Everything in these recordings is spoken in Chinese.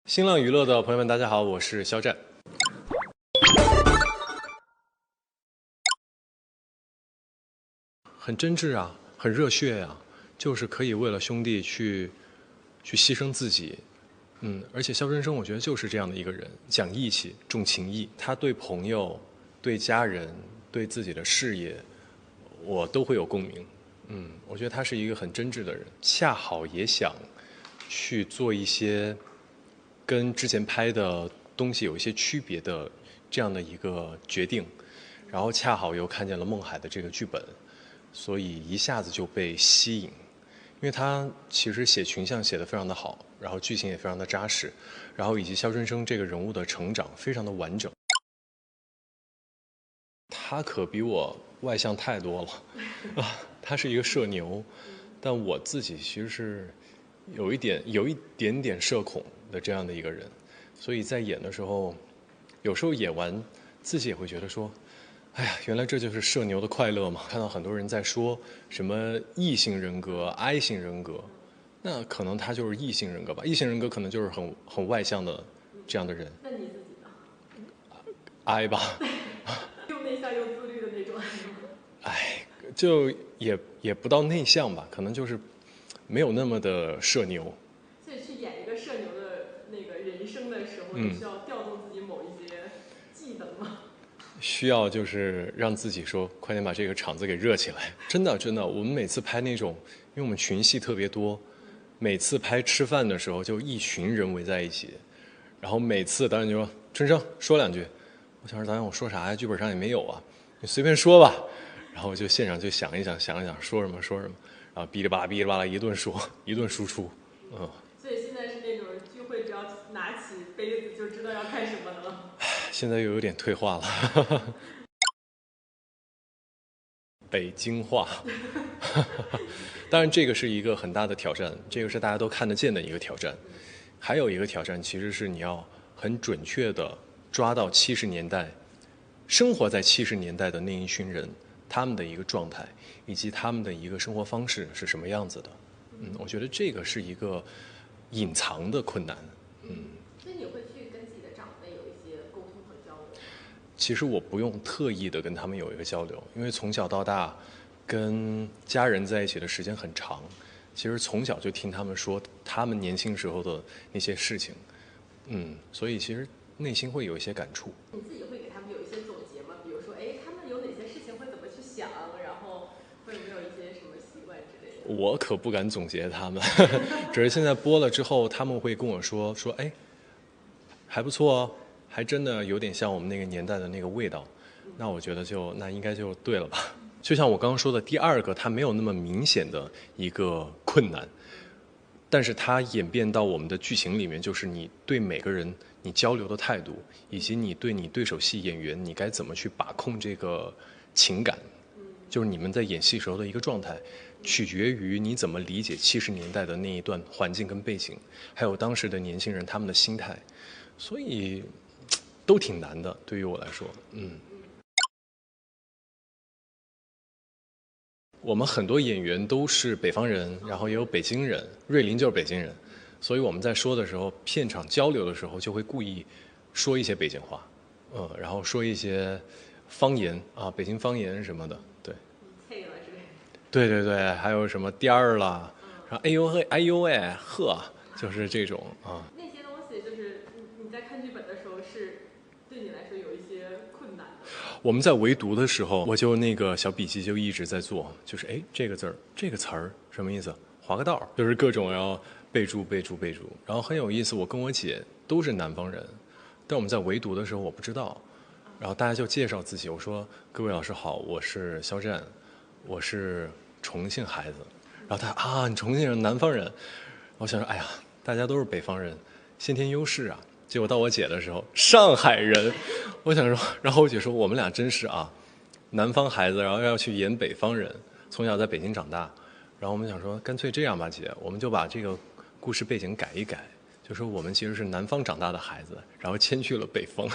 新浪娱乐的朋友们，大家好，我是肖战。很真挚啊，很热血呀、就是可以为了兄弟去牺牲自己。而且肖申生我觉得就是这样的一个人，讲义气，重情义。他对朋友、对家人、对自己的事业，我都会有共鸣。我觉得他是一个很真挚的人，恰好也想去做一些跟之前拍的东西有一些区别的这样的一个决定，然后恰好又看见了孟海的这个剧本，所以一下子就被吸引。因为他其实写群像写得非常的好，然后剧情也非常的扎实，然后以及肖申生这个人物的成长非常的完整。他可比我外向太多了啊！他是一个社牛，但我自己其实是有一点点社恐的这样的一个人，所以在演的时候，有时候演完自己也会觉得说，哎呀，原来这就是社牛的快乐嘛！看到很多人在说什么异性人格、I 型人格，那可能他就是异性人格吧。异性人格可能就是很外向的这样的人那你自己呢？，I 吧。又内向又自律的那种。哎，就也不到内向吧，可能就是没有那么的社牛。所以去演一个社牛的那个人生的时候，你需要调动自己某一些技能吗？需要就是让自己说，快点把这个场子给热起来。真的真的，我们每次拍那种，因为我们群戏特别多，每次拍吃饭的时候就一群人围在一起，然后每次导演就说：春生说两句。我想说导演我说啥呀？剧本上也没有啊，你随便说吧。然后我就现场就想一想说什么说什么，然后哔哩吧啦哔哩吧啦一顿说一顿输出。所以现在是那种聚会，只要拿起杯子就知道要干什么的了。现在又有点退化了。北京话。当然这个是一个很大的挑战，这个是大家都看得见的一个挑战。还有一个挑战其实是你要很准确的抓到70年代生活在70年代的那一群人，他们的一个状态以及他们的一个生活方式是什么样子的。我觉得这个是一个隐藏的困难。所以你会去跟自己的长辈有一些沟通和交流吗？其实我不用特意的跟他们有一个交流，因为从小到大跟家人在一起的时间很长，其实从小就听他们说他们年轻时候的那些事情，所以其实内心会有一些感触。你自己会给他们有一些总结吗？比如说，哎，他们有哪些事情会怎么去想，然后会有没有一些什么习惯之类的？我可不敢总结他们，只是现在播了之后，他们会跟我说，哎，还不错哦，还真的有点像我们那个年代的那个味道。那我觉得那应该就对了吧。就像我刚刚说的，第二个它没有那么明显的一个困难，但是它演变到我们的剧情里面，就是你对每个人你交流的态度，以及你对你对手戏演员你该怎么去把控这个情感，就是你们在演戏时候的一个状态，取决于你怎么理解70年代的那一段环境跟背景，还有当时的年轻人他们的心态，所以都挺难的，对于我来说。我们很多演员都是北方人，然后也有北京人，瑞林就是北京人，所以我们在说的时候，片场交流的时候就会故意说一些北京话，然后说一些方言啊，北京方言什么的，对。配了之类的。对对对，还有什么颠儿啦，然后哎呦嘿，哎呦喂，呵，就是这种啊。那些东西就是你在看剧本的时候是对你来说有一些困难的。我们在围读的时候，我就那个小笔记就一直在做，就是哎，这个字儿，这个词儿什么意思？划个道儿，就是各种要备注备注备注。然后很有意思，我跟我姐都是南方人，但我们在围读的时候我不知道，然后大家就介绍自己，我说各位老师好，我是肖战，我是重庆孩子。然后他啊，你重庆人，南方人。我想说，哎呀，大家都是北方人，先天优势啊。结果到我姐的时候，上海人，我想说，然后我姐说我们俩真是啊，南方孩子，然后要去演北方人，从小在北京长大，然后我们想说，干脆这样吧，姐，我们就把这个故事背景改一改，就说我们其实是南方长大的孩子，然后迁去了北方，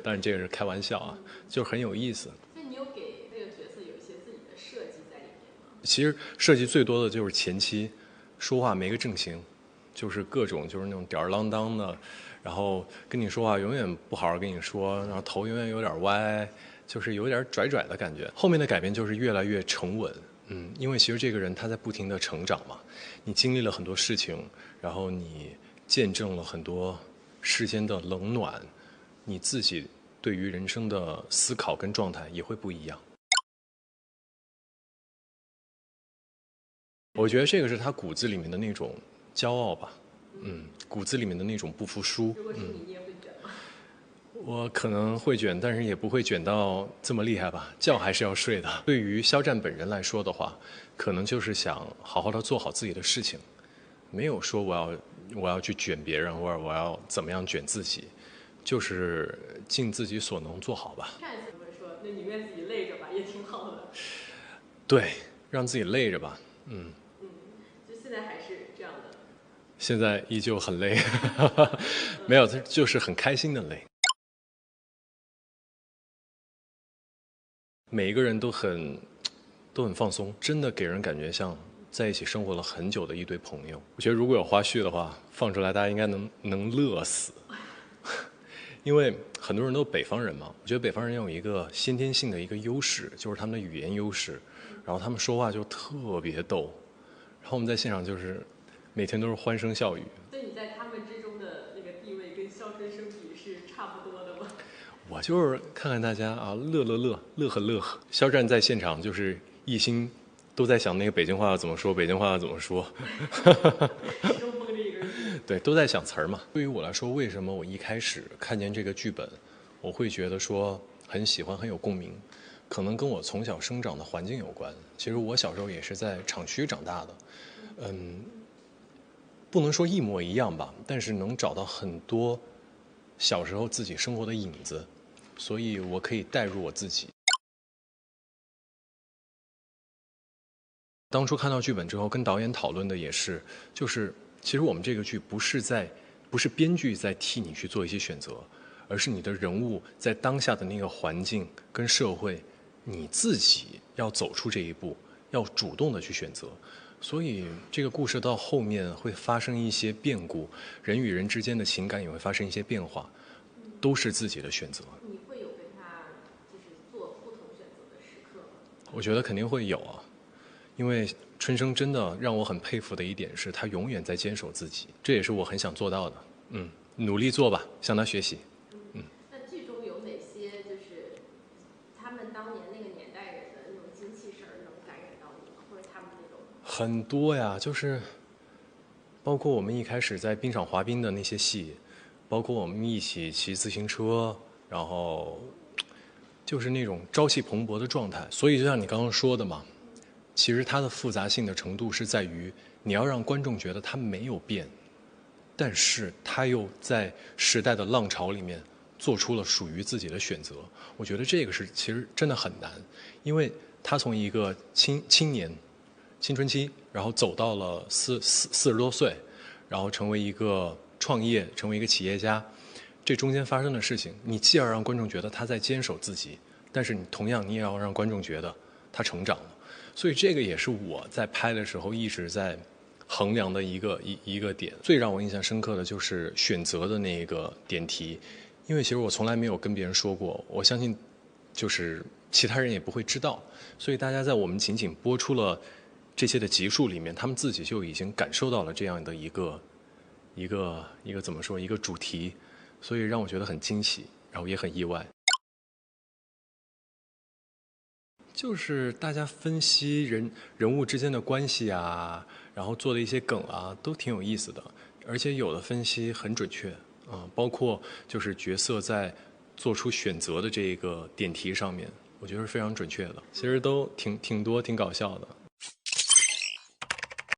当然这个是开玩笑啊，就是很有意思。所以你有给这个角色有一些自己的设计在里面吗？其实设计最多的就是前期说话没个正形，就是各种就是那种吊儿郎当的，然后跟你说话永远不好好跟你说，然后头永远有点歪，就是有点拽拽的感觉。后面的改变就是越来越沉稳，因为其实这个人他在不停的成长嘛，你经历了很多事情，然后你见证了很多世间的冷暖，你自己对于人生的思考跟状态也会不一样。我觉得这个是他骨子里面的那种骄傲吧，骨子里面的那种不服输。如果是你，你也会卷吗？我可能会卷，但是也不会卷到这么厉害吧，觉还是要睡的。对于肖战本人来说的话，可能就是想好好的做好自己的事情，没有说我要去卷别人，或者我要怎么样卷自己，就是尽自己所能做好吧。上一次我们说，那宁愿自己累着吧，也挺好的。对，让自己累着吧。就现在还是这样的。现在依旧很累，没有，就是很开心的累。每一个人都很放松，真的给人感觉像在一起生活了很久的一堆朋友。我觉得如果有花絮的话，放出来大家应该能乐死。因为很多人都北方人嘛，我觉得北方人有一个先天性的一个优势，就是他们的语言优势，然后他们说话就特别逗，然后我们在现场就是每天都是欢声笑语。所以你在他们之中的那个地位跟肖申生比是差不多的吗？我就是看看大家啊，乐呵。肖战在现场就是一心都在想那个北京话要怎么说，北京话要怎么说。中风这一根筋。对，都在想词儿嘛。对于我来说，为什么我一开始看见这个剧本，我会觉得说很喜欢，很有共鸣，可能跟我从小生长的环境有关。其实我小时候也是在厂区长大的，不能说一模一样吧，但是能找到很多小时候自己生活的影子，所以我可以代入我自己。当初看到剧本之后，跟导演讨论的也是，就是其实我们这个剧不是编剧在替你去做一些选择，而是你的人物在当下的那个环境跟社会，你自己要走出这一步，要主动的去选择。所以这个故事到后面会发生一些变故，人与人之间的情感也会发生一些变化，都是自己的选择。你会有跟他就是做不同选择的时刻吗？我觉得肯定会有啊。因为春生真的让我很佩服的一点是，他永远在坚守自己，这也是我很想做到的。努力做吧，向他学习。那剧中有哪些就是他们当年那个年代人的那种精气神儿能感染到你吗？或者他们那种？很多呀，就是包括我们一开始在冰场滑冰的那些戏，包括我们一起骑自行车，然后就是那种朝气蓬勃的状态。所以就像你刚刚说的嘛。其实它的复杂性的程度是在于，你要让观众觉得它没有变，但是他又在时代的浪潮里面做出了属于自己的选择。我觉得这个是其实真的很难，因为他从一个青年青春期，然后走到了四十多岁，然后成为一个创业，成为一个企业家，这中间发生的事情，你既要让观众觉得他在坚守自己，但是你也要让观众觉得他成长了。所以这个也是我在拍的时候一直在衡量的一个点。最让我印象深刻的就是选择的那个点题，因为其实我从来没有跟别人说过，我相信就是其他人也不会知道，所以大家在我们仅仅播出了这些的集数里面，他们自己就已经感受到了这样的一个怎么说一个主题，所以让我觉得很惊喜，然后也很意外。就是大家分析人物之间的关系啊，然后做的一些梗啊，都挺有意思的，而且有的分析很准确啊，包括就是角色在做出选择的这个点题上面，我觉得是非常准确的。其实都挺多挺搞笑的。